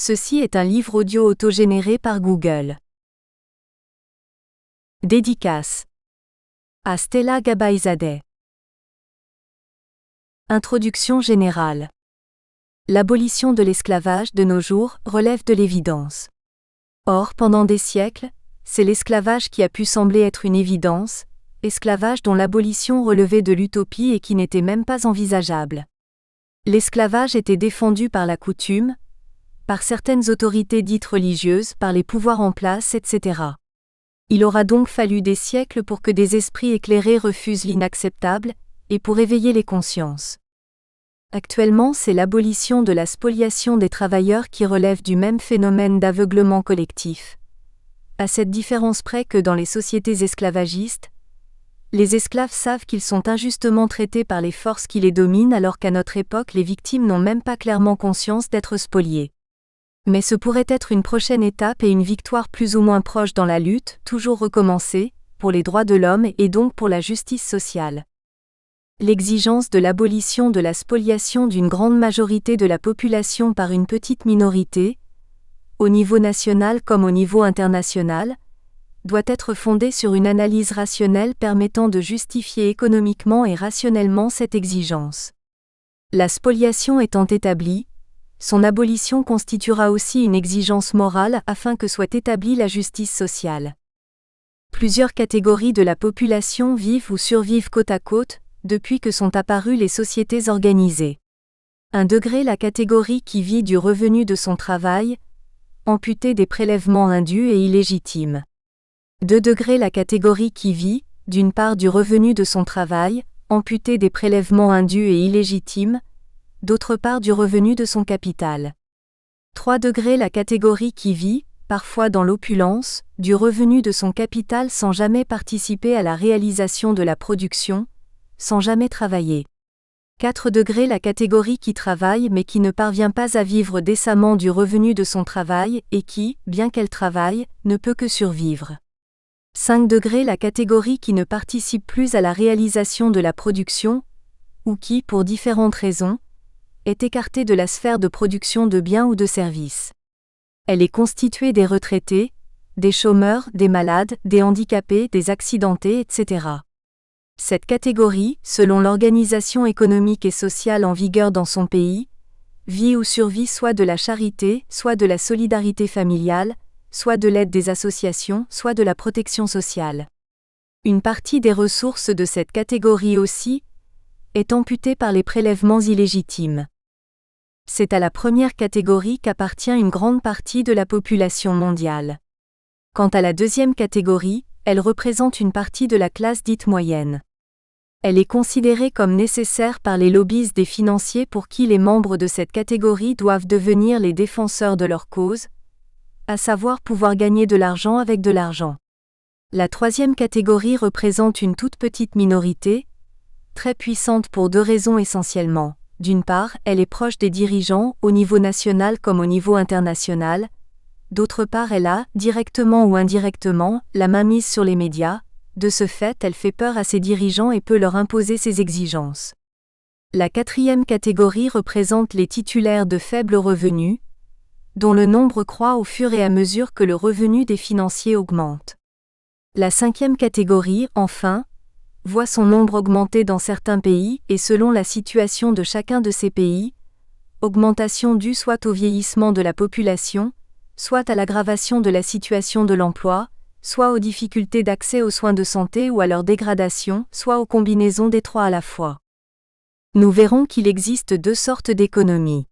Ceci est un livre audio autogénéré par Google. Dédicace à Stella Gabaizadeh. Introduction générale. L'abolition de l'esclavage de nos jours relève de l'évidence. Or, pendant des siècles, c'est l'esclavage qui a pu sembler être une évidence, esclavage dont l'abolition relevait de l'utopie et qui n'était même pas envisageable. L'esclavage était défendu par la coutume, par certaines autorités dites religieuses, par les pouvoirs en place, etc. Il aura donc fallu des siècles pour que des esprits éclairés refusent l'inacceptable, et pour éveiller les consciences. Actuellement, c'est l'abolition de la spoliation des travailleurs qui relève du même phénomène d'aveuglement collectif. À cette différence près que dans les sociétés esclavagistes, les esclaves savent qu'ils sont injustement traités par les forces qui les dominent alors qu'à notre époque les victimes n'ont même pas clairement conscience d'être spoliées. Mais ce pourrait être une prochaine étape et une victoire plus ou moins proche dans la lutte, toujours recommencée, pour les droits de l'homme et donc pour la justice sociale. L'exigence de l'abolition de la spoliation d'une grande majorité de la population par une petite minorité, au niveau national comme au niveau international, doit être fondée sur une analyse rationnelle permettant de justifier économiquement et rationnellement cette exigence. La spoliation étant établie, son abolition constituera aussi une exigence morale afin que soit établie la justice sociale. Plusieurs catégories de la population vivent ou survivent côte à côte, depuis que sont apparues les sociétés organisées. 1 degré la catégorie qui vit du revenu de son travail, amputée des prélèvements indus et illégitimes. 2 degrés la catégorie qui vit, d'une part du revenu de son travail, amputée des prélèvements indus et illégitimes, d'autre part du revenu de son capital. 3 degrés la catégorie qui vit, parfois dans l'opulence, du revenu de son capital sans jamais participer à la réalisation de la production, sans jamais travailler. 4 degrés la catégorie qui travaille mais qui ne parvient pas à vivre décemment du revenu de son travail et qui, bien qu'elle travaille, ne peut que survivre. 5 degrés la catégorie qui ne participe plus à la réalisation de la production, ou qui, pour différentes raisons, est écartée de la sphère de production de biens ou de services. Elle est constituée des retraités, des chômeurs, des malades, des handicapés, des accidentés, etc. Cette catégorie, selon l'organisation économique et sociale en vigueur dans son pays, vit ou survit soit de la charité, soit de la solidarité familiale, soit de l'aide des associations, soit de la protection sociale. Une partie des ressources de cette catégorie aussi est amputée par les prélèvements illégitimes. C'est à la première catégorie qu'appartient une grande partie de la population mondiale. Quant à la deuxième catégorie, elle représente une partie de la classe dite moyenne. Elle est considérée comme nécessaire par les lobbies des financiers pour qui les membres de cette catégorie doivent devenir les défenseurs de leur cause, à savoir pouvoir gagner de l'argent avec de l'argent. La troisième catégorie représente une toute petite minorité, très puissante pour 2 raisons essentiellement. D'une part, elle est proche des dirigeants, au niveau national comme au niveau international. D'autre part, elle a, directement ou indirectement, la mainmise sur les médias. De ce fait, elle fait peur à ses dirigeants et peut leur imposer ses exigences. La quatrième catégorie représente les titulaires de faibles revenus, dont le nombre croît au fur et à mesure que le revenu des financiers augmente. La 5e catégorie, enfin, voit son nombre augmenter dans certains pays et selon la situation de chacun de ces pays, augmentation due soit au vieillissement de la population, soit à l'aggravation de la situation de l'emploi, soit aux difficultés d'accès aux soins de santé ou à leur dégradation, soit aux combinaisons des 3 à la fois. Nous verrons qu'il existe 2 sortes d'économies.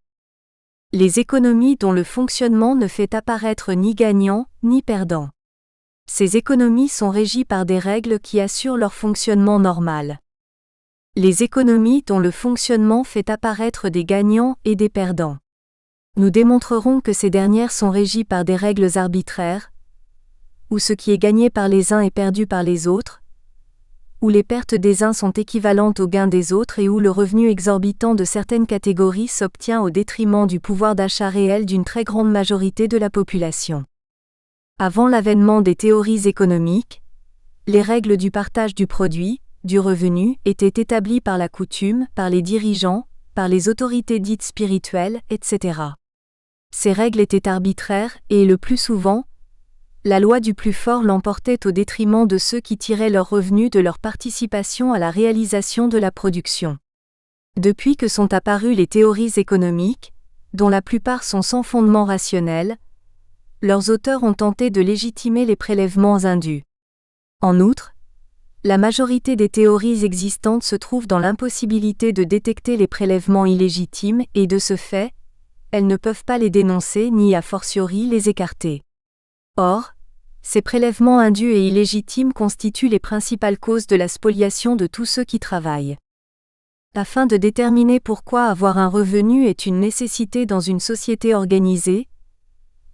Les économies dont le fonctionnement ne fait apparaître ni gagnant, ni perdant. Ces économies sont régies par des règles qui assurent leur fonctionnement normal. Les économies dont le fonctionnement fait apparaître des gagnants et des perdants. Nous démontrerons que ces dernières sont régies par des règles arbitraires, où ce qui est gagné par les uns est perdu par les autres, où les pertes des uns sont équivalentes aux gains des autres et où le revenu exorbitant de certaines catégories s'obtient au détriment du pouvoir d'achat réel d'une très grande majorité de la population. Avant l'avènement des théories économiques, les règles du partage du produit, du revenu, étaient établies par la coutume, par les dirigeants, par les autorités dites spirituelles, etc. Ces règles étaient arbitraires et, le plus souvent, la loi du plus fort l'emportait au détriment de ceux qui tiraient leurs revenus de leur participation à la réalisation de la production. Depuis que sont apparues les théories économiques, dont la plupart sont sans fondement rationnel, leurs auteurs ont tenté de légitimer les prélèvements indus. En outre, la majorité des théories existantes se trouvent dans l'impossibilité de détecter les prélèvements illégitimes et, de ce fait, elles ne peuvent pas les dénoncer ni a fortiori les écarter. Or, ces prélèvements indus et illégitimes constituent les principales causes de la spoliation de tous ceux qui travaillent. Afin de déterminer pourquoi avoir un revenu est une nécessité dans une société organisée,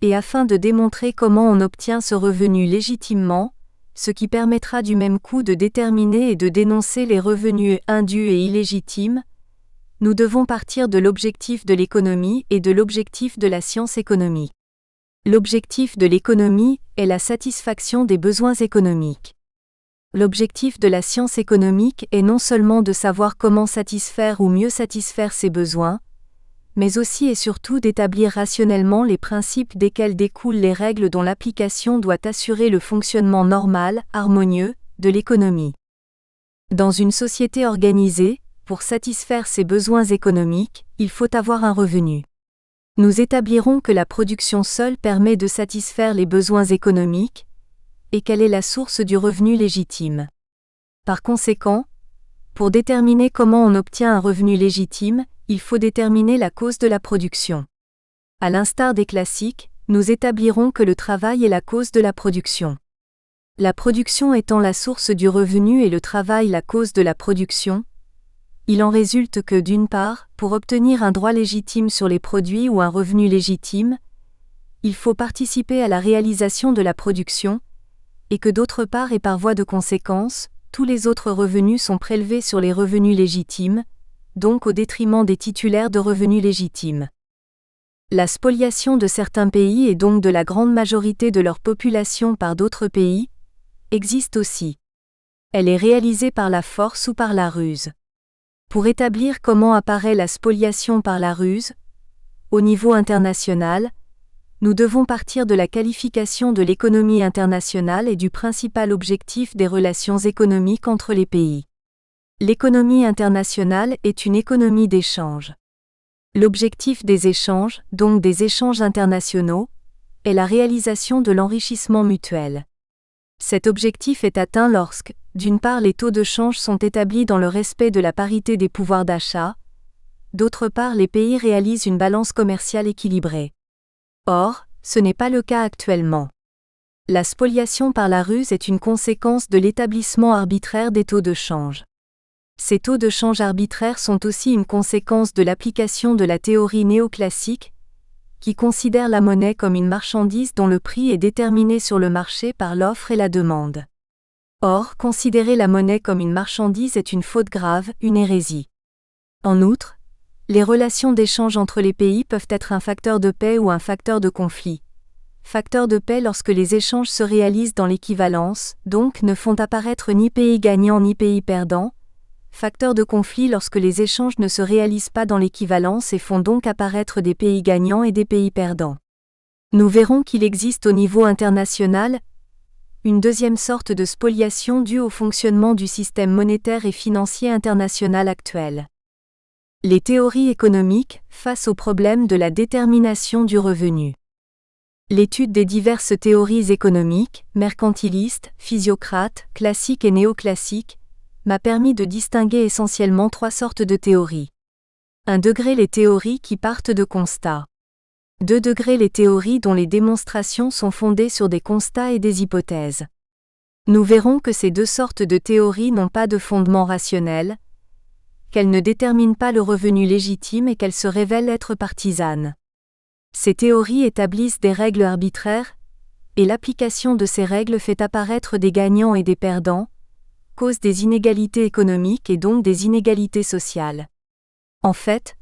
et afin de démontrer comment on obtient ce revenu légitimement, ce qui permettra du même coup de déterminer et de dénoncer les revenus indus et illégitimes, nous devons partir de l'objectif de l'économie et de l'objectif de la science économique. L'objectif de l'économie est la satisfaction des besoins économiques. L'objectif de la science économique est non seulement de savoir comment satisfaire ou mieux satisfaire ces besoins, mais aussi et surtout d'établir rationnellement les principes desquels découlent les règles dont l'application doit assurer le fonctionnement normal, harmonieux, de l'économie. Dans une société organisée, pour satisfaire ses besoins économiques, il faut avoir un revenu. Nous établirons que la production seule permet de satisfaire les besoins économiques, et qu'elle est la source du revenu légitime. Par conséquent, pour déterminer comment on obtient un revenu légitime, il faut déterminer la cause de la production. À l'instar des classiques, nous établirons que le travail est la cause de la production. La production étant la source du revenu et le travail la cause de la production, il en résulte que, d'une part, pour obtenir un droit légitime sur les produits ou un revenu légitime, il faut participer à la réalisation de la production, et que d'autre part et par voie de conséquence, tous les autres revenus sont prélevés sur les revenus légitimes, donc au détriment des titulaires de revenus légitimes. La spoliation de certains pays et donc de la grande majorité de leur population par d'autres pays, existe aussi. Elle est réalisée par la force ou par la ruse. Pour établir comment apparaît la spoliation par la ruse, au niveau international, nous devons partir de la qualification de l'économie internationale et du principal objectif des relations économiques entre les pays. L'économie internationale est une économie d'échange. L'objectif des échanges, donc des échanges internationaux, est la réalisation de l'enrichissement mutuel. Cet objectif est atteint lorsque, d'une part, les taux de change sont établis dans le respect de la parité des pouvoirs d'achat, d'autre part, les pays réalisent une balance commerciale équilibrée. Or, ce n'est pas le cas actuellement. La spoliation par la ruse est une conséquence de l'établissement arbitraire des taux de change. Ces taux de change arbitraires sont aussi une conséquence de l'application de la théorie néoclassique, qui considère la monnaie comme une marchandise dont le prix est déterminé sur le marché par l'offre et la demande. Or, considérer la monnaie comme une marchandise est une faute grave, une hérésie. En outre, les relations d'échange entre les pays peuvent être un facteur de paix ou un facteur de conflit. Facteur de paix lorsque les échanges se réalisent dans l'équivalence, donc ne font apparaître ni pays gagnant ni pays perdant. Facteur de conflit lorsque les échanges ne se réalisent pas dans l'équivalence et font donc apparaître des pays gagnants et des pays perdants. Nous verrons qu'il existe au niveau international une deuxième sorte de spoliation due au fonctionnement du système monétaire et financier international actuel. Les théories économiques face au problème de la détermination du revenu. L'étude des diverses théories économiques, mercantilistes, physiocrates, classiques et néoclassiques, m'a permis de distinguer essentiellement trois sortes de théories. 1 degré les théories qui partent de constats. 2 degrés les théories dont les démonstrations sont fondées sur des constats et des hypothèses. Nous verrons que ces deux sortes de théories n'ont pas de fondement rationnel, qu'elles ne déterminent pas le revenu légitime et qu'elles se révèlent être partisanes. Ces théories établissent des règles arbitraires, et l'application de ces règles fait apparaître des gagnants et des perdants, cause des inégalités économiques et donc des inégalités sociales. En fait,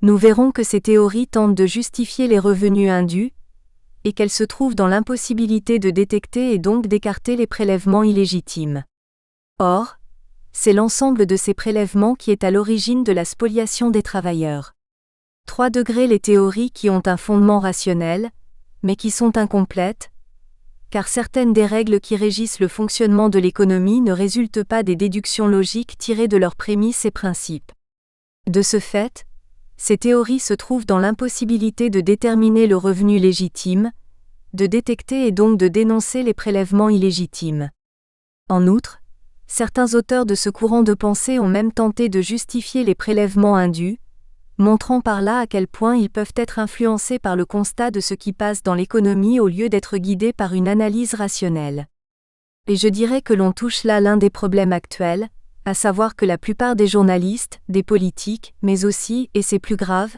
nous verrons que ces théories tentent de justifier les revenus indus, et qu'elles se trouvent dans l'impossibilité de détecter et donc d'écarter les prélèvements illégitimes. Or, c'est l'ensemble de ces prélèvements qui est à l'origine de la spoliation des travailleurs. 3 degrés les théories qui ont un fondement rationnel, mais qui sont incomplètes, car certaines des règles qui régissent le fonctionnement de l'économie ne résultent pas des déductions logiques tirées de leurs prémices et principes. De ce fait, ces théories se trouvent dans l'impossibilité de déterminer le revenu légitime, de détecter et donc de dénoncer les prélèvements illégitimes. En outre, certains auteurs de ce courant de pensée ont même tenté de justifier les prélèvements indus, montrant par là à quel point ils peuvent être influencés par le constat de ce qui passe dans l'économie au lieu d'être guidés par une analyse rationnelle. Et je dirais que l'on touche là l'un des problèmes actuels, à savoir que la plupart des journalistes, des politiques, mais aussi, et c'est plus grave,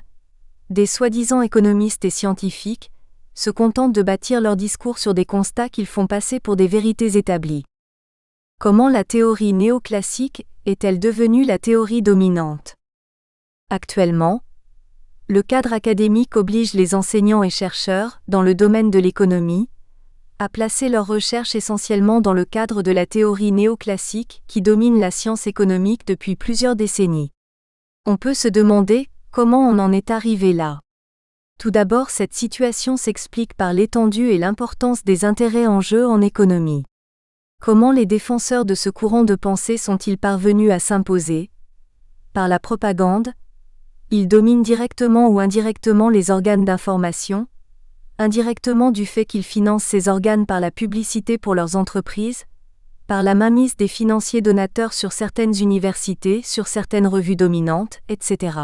des soi-disant économistes et scientifiques, se contentent de bâtir leur discours sur des constats qu'ils font passer pour des vérités établies. Comment la théorie néoclassique est-elle devenue la théorie dominante ? Actuellement, le cadre académique oblige les enseignants et chercheurs, dans le domaine de l'économie, à placer leurs recherches essentiellement dans le cadre de la théorie néoclassique qui domine la science économique depuis plusieurs décennies. On peut se demander comment on en est arrivé là. Tout d'abord, cette situation s'explique par l'étendue et l'importance des intérêts en jeu en économie. Comment les défenseurs de ce courant de pensée sont-ils parvenus à s'imposer ? Par la propagande. Ils dominent directement ou indirectement les organes d'information, indirectement du fait qu'ils financent ces organes par la publicité pour leurs entreprises, par la mainmise des financiers donateurs sur certaines universités, sur certaines revues dominantes, etc.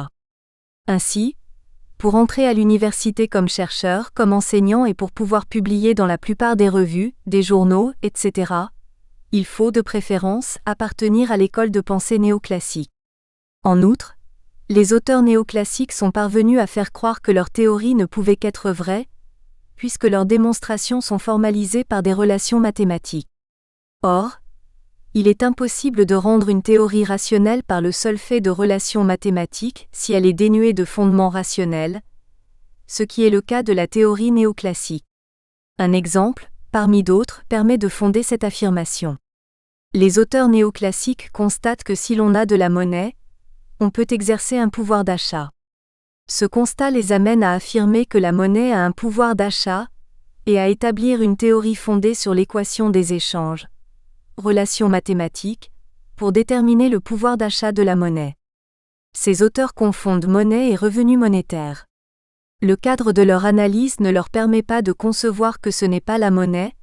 Ainsi, pour entrer à l'université comme chercheur, comme enseignant et pour pouvoir publier dans la plupart des revues, des journaux, etc., il faut de préférence appartenir à l'école de pensée néoclassique. En outre, les auteurs néoclassiques sont parvenus à faire croire que leurs théories ne pouvaient qu'être vraies, puisque leurs démonstrations sont formalisées par des relations mathématiques. Or, il est impossible de rendre une théorie rationnelle par le seul fait de relations mathématiques si elle est dénuée de fondements rationnels, ce qui est le cas de la théorie néoclassique. Un exemple, parmi d'autres, permet de fonder cette affirmation. Les auteurs néoclassiques constatent que si l'on a de la monnaie, on peut exercer un pouvoir d'achat. Ce constat les amène à affirmer que la monnaie a un pouvoir d'achat, et à établir une théorie fondée sur l'équation des échanges, relation mathématique, pour déterminer le pouvoir d'achat de la monnaie. Ces auteurs confondent monnaie et revenu monétaire. Le cadre de leur analyse ne leur permet pas de concevoir que ce n'est pas la monnaie,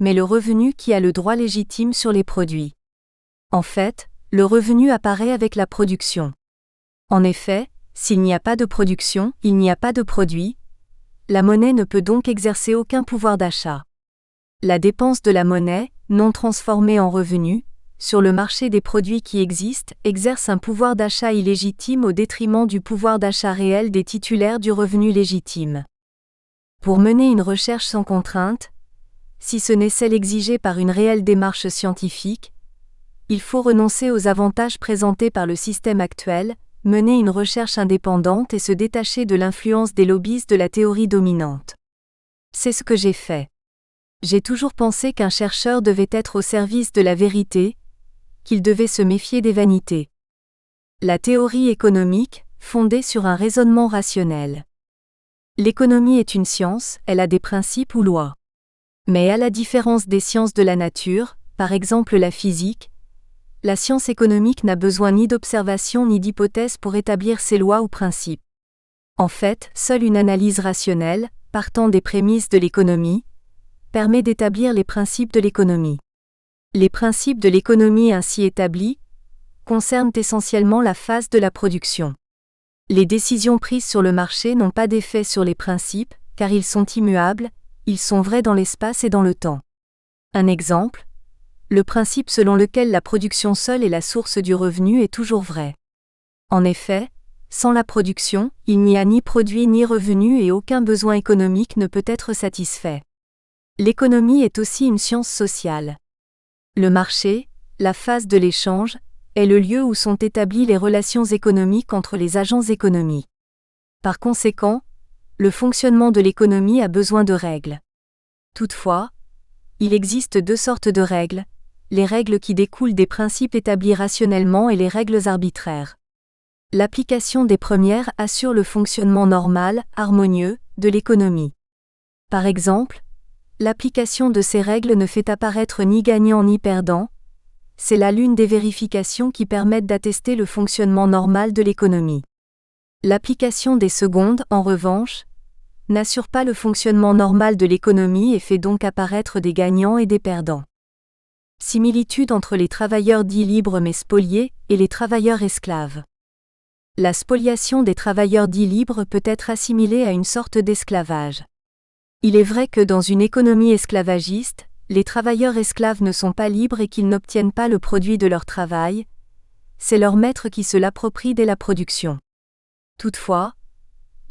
mais le revenu qui a le droit légitime sur les produits. En fait, le revenu apparaît avec la production. En effet, s'il n'y a pas de production, il n'y a pas de produit. La monnaie ne peut donc exercer aucun pouvoir d'achat. La dépense de la monnaie, non transformée en revenu, sur le marché des produits qui existent, exerce un pouvoir d'achat illégitime au détriment du pouvoir d'achat réel des titulaires du revenu légitime. Pour mener une recherche sans contrainte, si ce n'est celle exigée par une réelle démarche scientifique, il faut renoncer aux avantages présentés par le système actuel, mener une recherche indépendante et se détacher de l'influence des lobbies de la théorie dominante. C'est ce que j'ai fait. J'ai toujours pensé qu'un chercheur devait être au service de la vérité, qu'il devait se méfier des vanités. La théorie économique, fondée sur un raisonnement rationnel. L'économie est une science, elle a des principes ou lois. Mais à la différence des sciences de la nature, par exemple la physique, la science économique n'a besoin ni d'observation ni d'hypothèse pour établir ses lois ou principes. En fait, seule une analyse rationnelle, partant des prémices de l'économie, permet d'établir les principes de l'économie. Les principes de l'économie ainsi établis concernent essentiellement la phase de la production. Les décisions prises sur le marché n'ont pas d'effet sur les principes, car ils sont immuables, ils sont vrais dans l'espace et dans le temps. Un exemple, le principe selon lequel la production seule est la source du revenu est toujours vrai. En effet, sans la production, il n'y a ni produit ni revenu et aucun besoin économique ne peut être satisfait. L'économie est aussi une science sociale. Le marché, la phase de l'échange, est le lieu où sont établies les relations économiques entre les agents économiques. Par conséquent, le fonctionnement de l'économie a besoin de règles. Toutefois, il existe deux sortes de règles, les règles qui découlent des principes établis rationnellement et les règles arbitraires. L'application des premières assure le fonctionnement normal, harmonieux, de l'économie. Par exemple, l'application de ces règles ne fait apparaître ni gagnant ni perdant. C'est là l'une des vérifications qui permettent d'attester le fonctionnement normal de l'économie. L'application des secondes, en revanche, n'assure pas le fonctionnement normal de l'économie et fait donc apparaître des gagnants et des perdants. Similitude entre les travailleurs dits libres mais spoliés et les travailleurs esclaves. La spoliation des travailleurs dits libres peut être assimilée à une sorte d'esclavage. Il est vrai que dans une économie esclavagiste, les travailleurs esclaves ne sont pas libres et qu'ils n'obtiennent pas le produit de leur travail, c'est leur maître qui se l'approprie dès la production. Toutefois,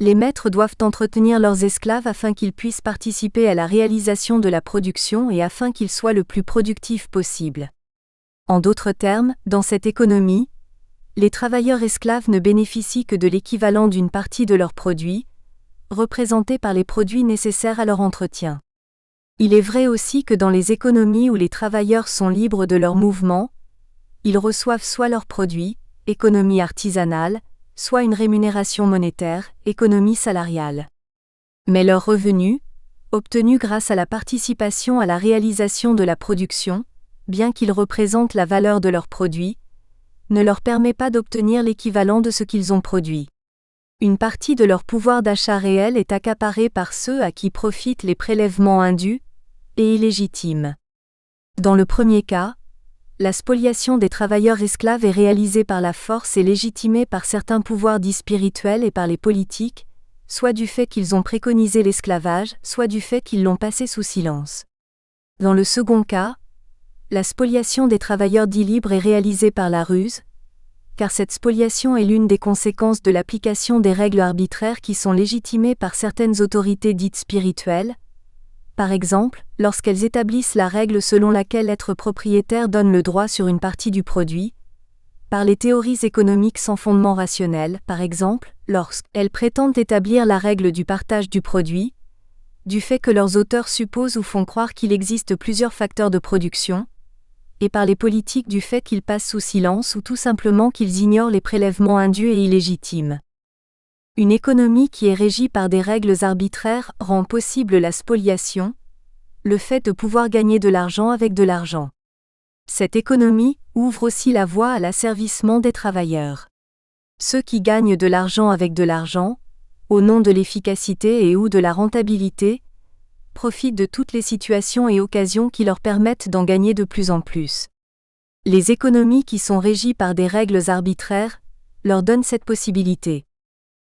les maîtres doivent entretenir leurs esclaves afin qu'ils puissent participer à la réalisation de la production et afin qu'ils soient le plus productifs possible. En d'autres termes, dans cette économie, les travailleurs esclaves ne bénéficient que de l'équivalent d'une partie de leurs produits, représentés par les produits nécessaires à leur entretien. Il est vrai aussi que dans les économies où les travailleurs sont libres de leurs mouvements, ils reçoivent soit leurs produits, économie artisanale, soit une rémunération monétaire, économie salariale. Mais leurs revenus, obtenus grâce à la participation à la réalisation de la production, bien qu'ils représentent la valeur de leurs produits, ne leur permet pas d'obtenir l'équivalent de ce qu'ils ont produit. Une partie de leur pouvoir d'achat réel est accaparée par ceux à qui profitent les prélèvements indus et illégitimes. Dans le premier cas, la spoliation des travailleurs esclaves est réalisée par la force et légitimée par certains pouvoirs dits spirituels et par les politiques, soit du fait qu'ils ont préconisé l'esclavage, soit du fait qu'ils l'ont passé sous silence. Dans le second cas, la spoliation des travailleurs dits libres est réalisée par la ruse, car cette spoliation est l'une des conséquences de l'application des règles arbitraires qui sont légitimées par certaines autorités dites spirituelles, par exemple, lorsqu'elles établissent la règle selon laquelle être propriétaire donne le droit sur une partie du produit, par les théories économiques sans fondement rationnel, par exemple, lorsqu'elles prétendent établir la règle du partage du produit, du fait que leurs auteurs supposent ou font croire qu'il existe plusieurs facteurs de production, et par les politiques du fait qu'ils passent sous silence ou tout simplement qu'ils ignorent les prélèvements indus et illégitimes. Une économie qui est régie par des règles arbitraires rend possible la spoliation, le fait de pouvoir gagner de l'argent avec de l'argent. Cette économie ouvre aussi la voie à l'asservissement des travailleurs. Ceux qui gagnent de l'argent avec de l'argent, au nom de l'efficacité et ou de la rentabilité, profitent de toutes les situations et occasions qui leur permettent d'en gagner de plus en plus. Les économies qui sont régies par des règles arbitraires leur donnent cette possibilité.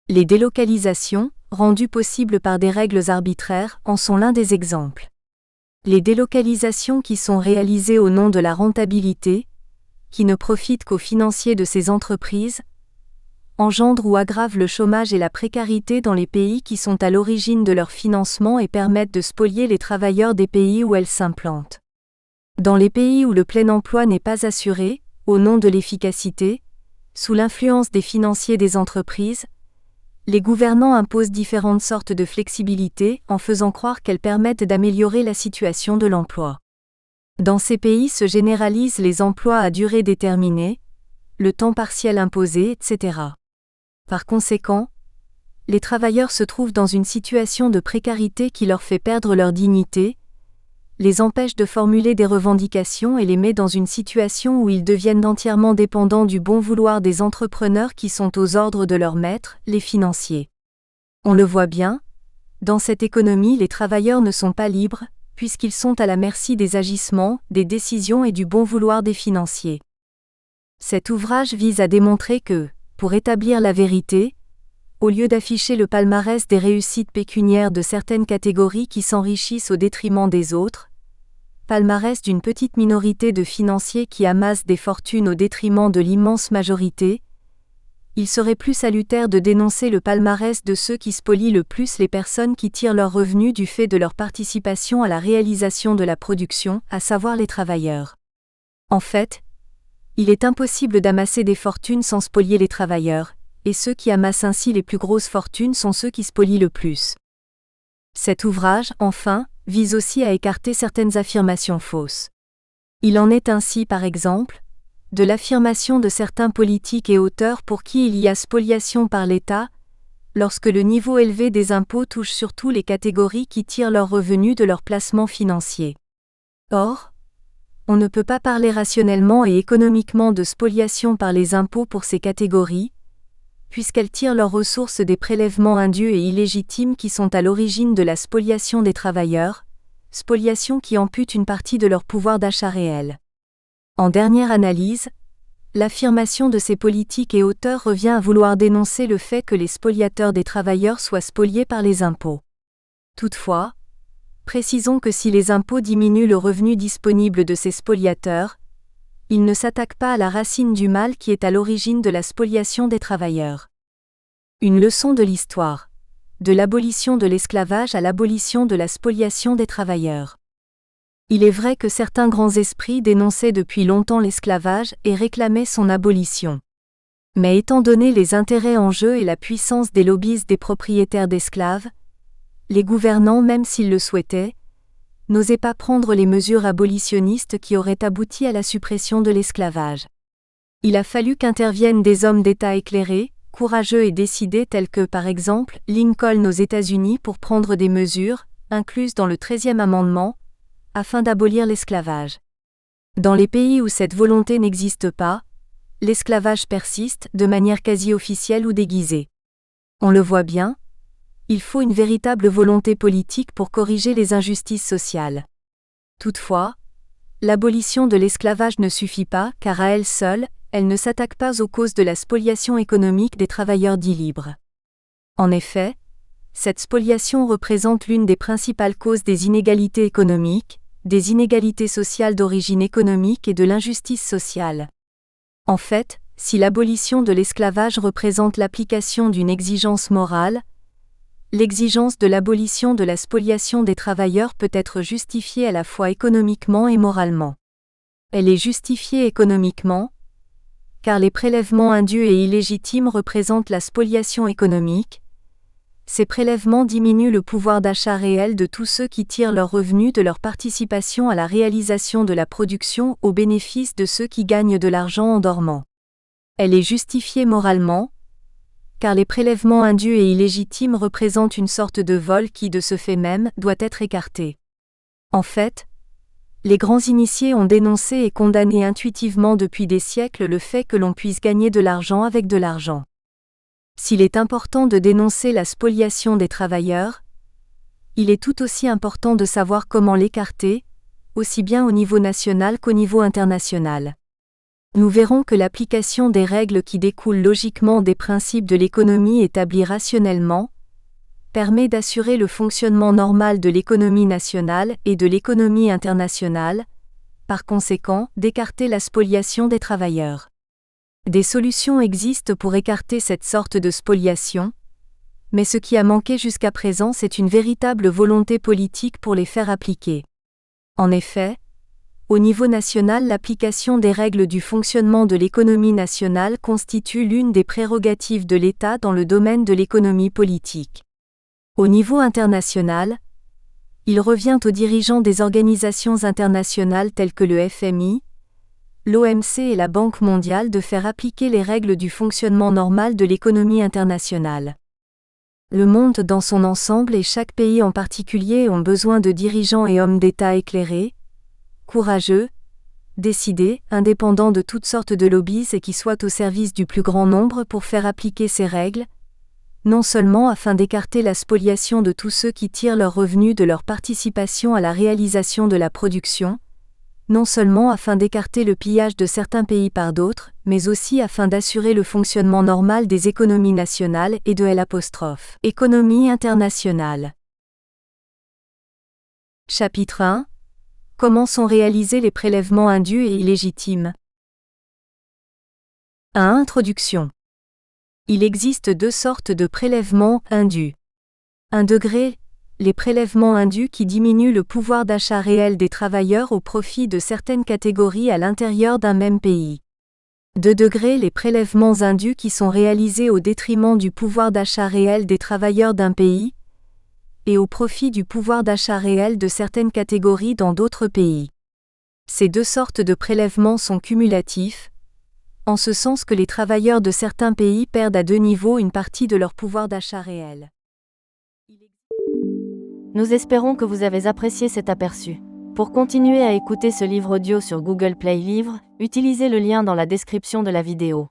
Les délocalisations, rendues possibles par des règles arbitraires, en sont l'un des exemples. Les délocalisations qui sont réalisées au nom de la rentabilité, qui ne profitent qu'aux financiers de ces entreprises, engendrent ou aggravent le chômage et la précarité dans les pays qui sont à l'origine de leur financement et permettent de spolier les travailleurs des pays où elles s'implantent. Dans les pays où le plein emploi n'est pas assuré, au nom de l'efficacité, sous l'influence des financiers des entreprises, les gouvernants imposent différentes sortes de flexibilité en faisant croire qu'elles permettent d'améliorer la situation de l'emploi. Dans ces pays se généralisent les emplois à durée déterminée, le temps partiel imposé, etc. Par conséquent, les travailleurs se trouvent dans une situation de précarité qui leur fait perdre leur dignité, les empêche de formuler des revendications et les met dans une situation où ils deviennent entièrement dépendants du bon vouloir des entrepreneurs qui sont aux ordres de leurs maîtres, les financiers. On le voit bien, dans cette économie les travailleurs ne sont pas libres, puisqu'ils sont à la merci des agissements, des décisions et du bon vouloir des financiers. Cet ouvrage vise à démontrer que, pour établir la vérité, au lieu d'afficher le palmarès des réussites pécuniaires de certaines catégories qui s'enrichissent au détriment des autres, palmarès d'une petite minorité de financiers qui amassent des fortunes au détriment de l'immense majorité, il serait plus salutaire de dénoncer le palmarès de ceux qui spolient le plus les personnes qui tirent leurs revenus du fait de leur participation à la réalisation de la production, à savoir les travailleurs. En fait, il est impossible d'amasser des fortunes sans spolier les travailleurs, et ceux qui amassent ainsi les plus grosses fortunes sont ceux qui spolient le plus. Cet ouvrage, enfin, vise aussi à écarter certaines affirmations fausses. Il en est ainsi par exemple, de l'affirmation de certains politiques et auteurs pour qui il y a spoliation par l'État, lorsque le niveau élevé des impôts touche surtout les catégories qui tirent leurs revenus de leurs placements financiers. Or, on ne peut pas parler rationnellement et économiquement de spoliation par les impôts pour ces catégories, puisqu'elles tirent leurs ressources des prélèvements indus et illégitimes qui sont à l'origine de la spoliation des travailleurs, spoliation qui ampute une partie de leur pouvoir d'achat réel. En dernière analyse, l'affirmation de ces politiques et auteurs revient à vouloir dénoncer le fait que les spoliateurs des travailleurs soient spoliés par les impôts. Toutefois, précisons que si les impôts diminuent le revenu disponible de ces spoliateurs, ils ne s'attaquent pas à la racine du mal qui est à l'origine de la spoliation des travailleurs. Une leçon de l'histoire. De l'abolition de l'esclavage à l'abolition de la spoliation des travailleurs. Il est vrai que certains grands esprits dénonçaient depuis longtemps l'esclavage et réclamaient son abolition. Mais étant donné les intérêts en jeu et la puissance des lobbies des propriétaires d'esclaves, les gouvernants, même s'ils le souhaitaient, n'osaient pas prendre les mesures abolitionnistes qui auraient abouti à la suppression de l'esclavage. Il a fallu qu'interviennent des hommes d'État éclairés, courageux et décidés tels que, par exemple, Lincoln aux États-Unis pour prendre des mesures, incluses dans le 13e amendement, afin d'abolir l'esclavage. Dans les pays où cette volonté n'existe pas, l'esclavage persiste de manière quasi officielle ou déguisée. On le voit bien, il faut une véritable volonté politique pour corriger les injustices sociales. Toutefois, l'abolition de l'esclavage ne suffit pas car à elle seule, elle ne s'attaque pas aux causes de la spoliation économique des travailleurs dits libres. En effet, cette spoliation représente l'une des principales causes des inégalités économiques, des inégalités sociales d'origine économique et de l'injustice sociale. En fait, si l'abolition de l'esclavage représente l'application d'une exigence morale, l'exigence de l'abolition de la spoliation des travailleurs peut être justifiée à la fois économiquement et moralement. Elle est justifiée économiquement, car les prélèvements indus et illégitimes représentent la spoliation économique. Ces prélèvements diminuent le pouvoir d'achat réel de tous ceux qui tirent leurs revenus de leur participation à la réalisation de la production au bénéfice de ceux qui gagnent de l'argent en dormant. Elle est justifiée moralement, car les prélèvements indus et illégitimes représentent une sorte de vol qui, de ce fait même, doit être écarté. En fait, les grands initiés ont dénoncé et condamné intuitivement depuis des siècles le fait que l'on puisse gagner de l'argent avec de l'argent. S'il est important de dénoncer la spoliation des travailleurs, il est tout aussi important de savoir comment l'écarter, aussi bien au niveau national qu'au niveau international. Nous verrons que l'application des règles qui découlent logiquement des principes de l'économie établis rationnellement permet d'assurer le fonctionnement normal de l'économie nationale et de l'économie internationale, par conséquent, d'écarter la spoliation des travailleurs. Des solutions existent pour écarter cette sorte de spoliation, mais ce qui a manqué jusqu'à présent c'est une véritable volonté politique pour les faire appliquer. En effet, au niveau national l'application des règles du fonctionnement de l'économie nationale constitue l'une des prérogatives de l'État dans le domaine de l'économie politique. Au niveau international, il revient aux dirigeants des organisations internationales telles que le FMI, l'OMC et la Banque mondiale de faire appliquer les règles du fonctionnement normal de l'économie internationale. Le monde dans son ensemble et chaque pays en particulier ont besoin de dirigeants et hommes d'État éclairés, courageux, décidés, indépendants de toutes sortes de lobbies et qui soient au service du plus grand nombre pour faire appliquer ces règles, non seulement afin d'écarter la spoliation de tous ceux qui tirent leurs revenus de leur participation à la réalisation de la production, non seulement afin d'écarter le pillage de certains pays par d'autres, mais aussi afin d'assurer le fonctionnement normal des économies nationales et de l'économie internationale. Chapitre 1. Comment sont réalisés les prélèvements indus et illégitimes? 1. Introduction. Il existe deux sortes de prélèvements indus. 1 degré, les prélèvements indus qui diminuent le pouvoir d'achat réel des travailleurs au profit de certaines catégories à l'intérieur d'un même pays. 2 degrés, les prélèvements indus qui sont réalisés au détriment du pouvoir d'achat réel des travailleurs d'un pays et au profit du pouvoir d'achat réel de certaines catégories dans d'autres pays. Ces deux sortes de prélèvements sont cumulatifs, en ce sens que les travailleurs de certains pays perdent à deux niveaux une partie de leur pouvoir d'achat réel. Nous espérons que vous avez apprécié cet aperçu. Pour continuer à écouter ce livre audio sur Google Play Livres, utilisez le lien dans la description de la vidéo.